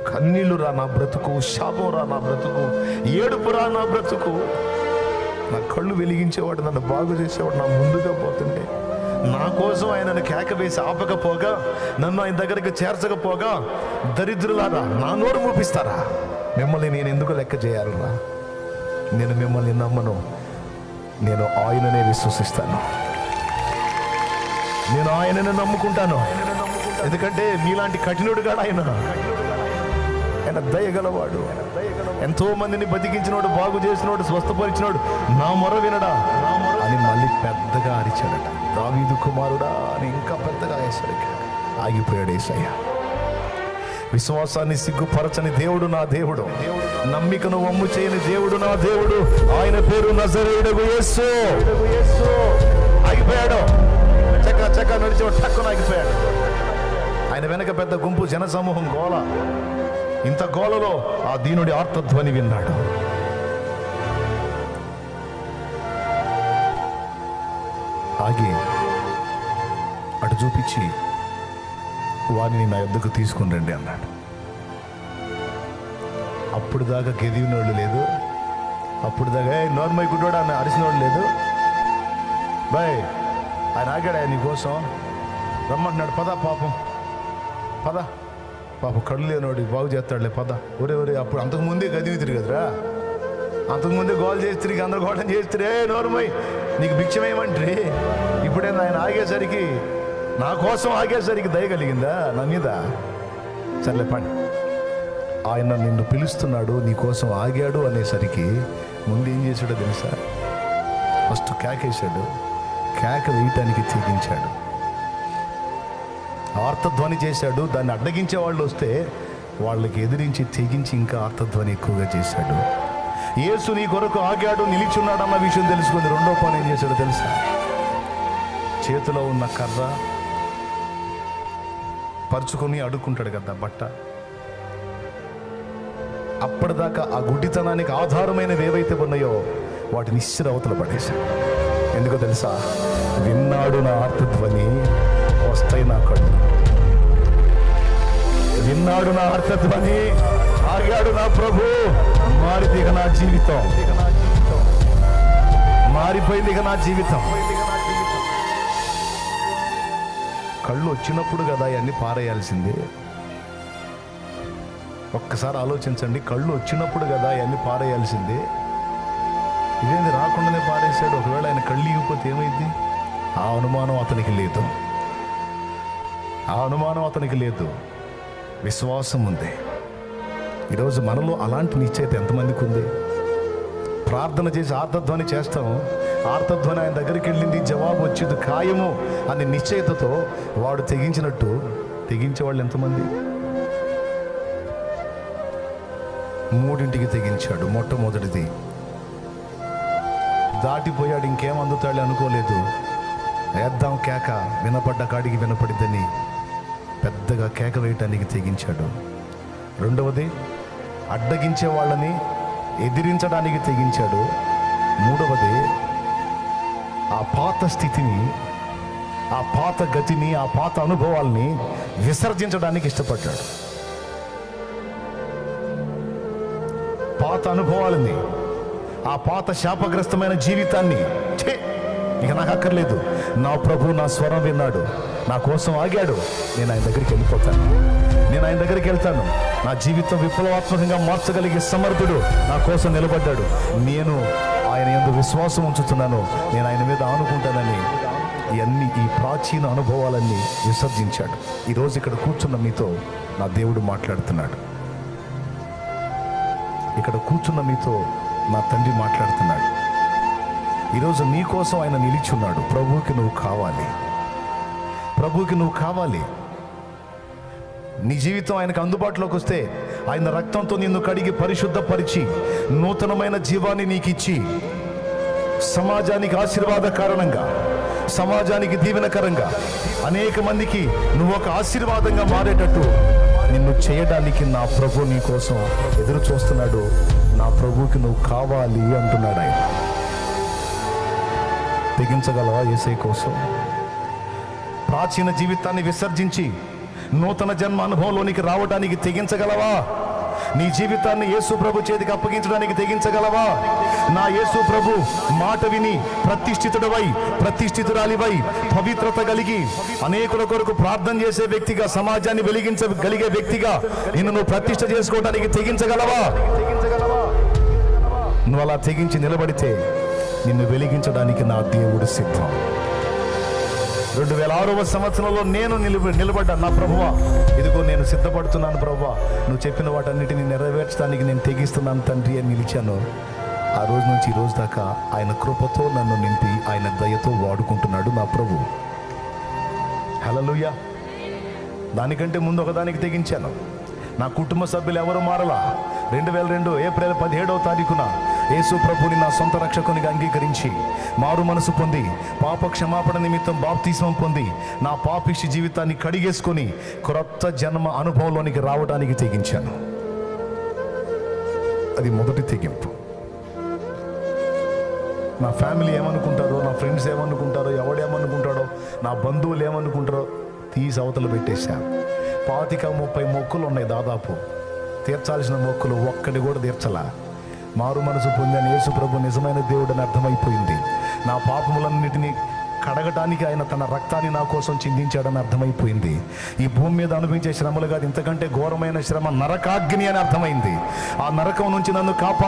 కన్నీళ్ళు రా నా బ్రతుకు, శాపం రా నా బ్రతుకు, ఏడుపు రా నా బ్రతుకు. నా కళ్ళు వెలిగించేవాడు, నన్ను బాగు చేసేవాడు నా ముందుగా పోతుంటే, నా కోసం ఆయనను కేక వేసి ఆపకపోగా, నన్ను ఆయన దగ్గరికి చేర్చకపోగా, దరిద్రులారా నా నోరు మూపిస్తారా? మిమ్మల్ని నేను ఎందుకు లెక్క చేయాలరా? నేను మిమ్మల్ని నమ్మను, నేను ఆయననే విశ్వసిస్తాను, నేను ఆయననే నమ్ముకుంటాను. ఎందుకంటే మీలాంటి కఠినుడుగా ఆయన దయగలవాడు. ఎంతో మందిని బతికించినోడు, బాగు చేసినోడు, స్వస్థపరిచినోడు, నా మొర వినడా అని మళ్ళీ పెద్దగా అరిచాడట. దావీదు కుమారుడా అని ఇంకా పెద్దగా వేసాడు. ఆగిపోయాడు యేసయ్య. విశ్వాసాన్ని సిగ్గుపరచని దేవుడు నా దేవుడు, నమ్మికను వమ్ము చేయని దేవుడు నా దేవుడు, ఆయన పేరు నజరేయుడగు యేసు. ఆగిపోయాడు. చక్క నడిచేవాడు టక్కున ఆగిపోయాడు. ఆయన వెనక పెద్ద గుంపు, జనసమూహం, గోల. ఇంత గోలలో ఆ దీనుడి ఆర్తధ్వని విన్నాడు. ఆగి అటు చూపించి వారిని నా యొద్దకు తీసుకుని రండి అన్నాడు. అప్పుడు దాకా గెదివినోళ్ళు లేదు, అప్పుడు దాకా నార్మల్ గుడ్డోడు అని అరిసినోళ్ళు లేదు. బాయ్ ఆయన ఆగాడు, ఆయన నీకోసం రమ్మంటున్నాడు. పద పాపం, పద పాపం, కళ్ళు లేనోడు బాగు చేస్తాడులే, పద. ఒరే అప్పుడు అంతకుముందే గదివి తిరిగదురా, అంతకుముందే గోల్ చేసి తిరిగి అందరు గోళం చేస్తే నోరుమై నీకు భిక్షమేమంటే, ఇప్పుడేనా ఆయన ఆగేసరికి, నా కోసం ఆగేసరికి దయ కలిగిందా నా మీద? సర్లే పని. ఆయన నిన్ను పిలుస్తున్నాడు, నీ కోసం ఆగాడు అనేసరికి ముందు ఏం చేశాడో తెలుసా? ఫస్ట్ కేకేశాడు, కేక వేయటానికి తెగించాడు, ఆర్తధ్వని చేశాడు. దాన్ని అడ్డగించే వాళ్ళు వస్తే వాళ్ళకి ఎదిరించి తెగించి ఇంకా ఆర్తధ్వని ఎక్కువగా చేశాడు. యేసు నీ కొరకు ఆగాడు, నిలిచున్నాడు అన్న విషయం తెలుసుకుంది. రెండో పని ఏం చేశాడో తెలుసా? చేతిలో ఉన్న కర్ర పరుచుకొని అడుక్కుంటాడు కదా బట్ట, అప్పటిదాకా ఆ గుడ్డితనానికి ఆధారమైనవి ఏవైతే ఉన్నాయో వాటిని ఇస్సిరి అవతల పడేశాడు. ఎందుకో తెలుసా? విన్నాడు నా ఆర్తధ్వని, వస్తాయి నా కళ్ళు. విన్నాడు నా ఆర్తధ్వని, ఆగాడు నా ప్రభు. మారిపోయింది ఇక నా జీవితం, మారిపోయింది ఇక నా జీవితం. కళ్ళు వచ్చినప్పుడు కదా అవన్నీ పారేయాల్సింది. ఒక్కసారి ఆలోచించండి, కళ్ళు వచ్చినప్పుడు కదా అవన్నీ పారేయాల్సింది. ఇదేంది రాకుండానే పారేశాడు? ఒకవేళ ఆయన కళ్ళు ఇవ్వకపోతే ఏమైంది? ఆ అనుమానం అతనికి లేదు, ఆ అనుమానం అతనికి లేదు. విశ్వాసం ఉంది. ఈరోజు మనలో అలాంటి నిశ్చయిత ఎంతమందికి ఉంది? ప్రార్థన చేసి ఆర్తధ్వని చేస్తాం, ఆర్తధ్వని ఆయన దగ్గరికి వెళ్ళింది, జవాబు వచ్చేది ఖాయము అనే నిశ్చయితతో వాడు తెగించినట్టు తెగించే వాళ్ళు ఎంతమంది? 3ంటికి తెగించాడు. మొట్టమొదటిది దాటిపోయాడు, ఇంకేం అందుతాడు అనుకోలేదు. వేద్దాం కేక, వినపడ్డ కాడికి వినపడిద్దని పెద్దగా కేక వేయటానికి తెగించాడు. రెండవది అడ్డగించే వాళ్ళని ఎదిరించడానికి తెగించాడు. మూడవది ఆ పాత స్థితిని, ఆ పాత గతిని, ఆ పాత అనుభవాల్ని విసర్జించడానికి ఇష్టపడ్డాడు. పాత అనుభవాలని, ఆ పాత శాపగ్రస్తమైన జీవితాన్ని ఇక నాకు అక్కర్లేదు, నా ప్రభు నా స్వరం విన్నాడు, నా కోసం ఆగాడు, నేను ఆయన దగ్గరికి వెళ్ళిపోతాను, నేను ఆయన దగ్గరికి వెళ్తాను. నా జీవితం విప్లవాత్మకంగా మార్చగలిగే సమర్థుడు నా కోసం నిలబడ్డాడు, నేను ఆయన యందు విశ్వాసం ఉంచుతున్నాను, నేను ఆయన మీద ఆనుకుంటానని ఈ ప్రాచీన అనుభవాలన్నీ విసర్జించాడు. ఈరోజు ఇక్కడ కూర్చున్న మీతో నా దేవుడు మాట్లాడుతున్నాడు. ఇక్కడ కూర్చున్న మీతో నా తండ్రి మాట్లాడుతున్నాడు. ఈరోజు నీ కోసం ఆయన నిలిచున్నాడు. ప్రభువుకి నువ్వు కావాలి, ప్రభువుకి నువ్వు కావాలి. నీ జీవితం ఆయనకు అందుబాటులోకి వస్తే ఆయన రక్తంతో నిన్ను కడిగి పరిశుద్ధపరిచి నూతనమైన జీవాన్ని నీకు ఇచ్చి సమాజానికి ఆశీర్వాద కారణంగా, సమాజానికి దీవెనకరంగా, అనేక మందికి నువ్వు ఒక ఆశీర్వాదంగా మారేటట్టు నిన్ను చేయడానికి నా ప్రభు నీ కోసం ఎదురు చూస్తున్నాడు. నా ప్రభువుకి నువ్వు కావాలి అంటున్నాడు ఆయన. తెగించగలవా యేసయ్య కోసం? ప్రాచీన జీవితాన్ని విసర్జించి నూతన జన్మ అనుభవంలోనికి రావడానికి తెగించగలవా? నీ జీవితాన్ని యేసు ప్రభు చేతికి అప్పగించడానికి తెగించగలవా? నా యేసు ప్రభు మాట విని ప్రతిష్ఠితుడవై, ప్రతిష్ఠితురాలివై, పవిత్రత కలిగి అనేకుల కొరకు ప్రార్థన చేసే వ్యక్తిగా, సమాజాన్ని వెలిగించగలిగే వ్యక్తిగా నిన్ను నువ్వు ప్రతిష్ఠ చేసుకోవడానికి తెగించగలవా? నువ్వు అలా తెగించి నిలబడితే నిన్ను వెలిగించడానికి నా దేవుడు సిద్ధం. 2006వ సంవత్సరంలో నేను నిలబడ్డా. నా ప్రభువా, ఇదిగో నేను సిద్ధపడుతున్నాను ప్రభువా, నువ్వు చెప్పిన వాటన్నిటిని నెరవేర్చడానికి నేను తెగిస్తున్నాను తండ్రి అని నిలిచాను. ఆ రోజు నుంచి ఈ రోజు దాకా ఆయన కృపతో నన్ను నింపి ఆయన దయతో వాడుకుంటున్నాడు నా ప్రభు. హల్లెలూయా. దానికంటే ముందు ఒకదానికి తెగించాను. నా కుటుంబ సభ్యులు ఎవరు మారలా. 2002 ఏప్రిల్ 17వ తారీఖున యేసు ప్రభుని నా సొంత రక్షకునిగా అంగీకరించి మారు మనసు పొంది పాప క్షమాపణ నిమిత్తం బాప్తిస్మం పొంది నా పాపిష్టి జీవితాన్ని కడిగేసుకొని క్రొత్త జన్మ అనుభవంలోనికి రావడానికి తెగించాను. అది మొదటి తెగింపు. నా ఫ్యామిలీ ఏమనుకుంటారో, నా ఫ్రెండ్స్ ఏమనుకుంటారో, ఎవడేమనుకుంటాడో, నా బంధువులు ఏమనుకుంటారో తీసి అవతల పెట్టేశా. 25-30 మొక్కులు ఉన్నాయి దాదాపు. తీర్చాల్సిన మొక్కులు ఒక్కటి కూడా తీర్చలా. మారు మనసు పొందని యేసు ప్రభు నిజమైన దేవుడని అర్థమైపోయింది. నా పాపములన్నిటినీ కడగటానికి ఆయన తన రక్తాన్ని నా కోసం చిందించాడని అర్థమైపోయింది. ఈ భూమి మీద అనుభవించే శ్రమలు కాదు, ఇంతకంటే ఘోరమైన శ్రమ నరకాగ్ని అని అర్థమైంది. ఆ నరకం నుంచి నన్ను కాపాడు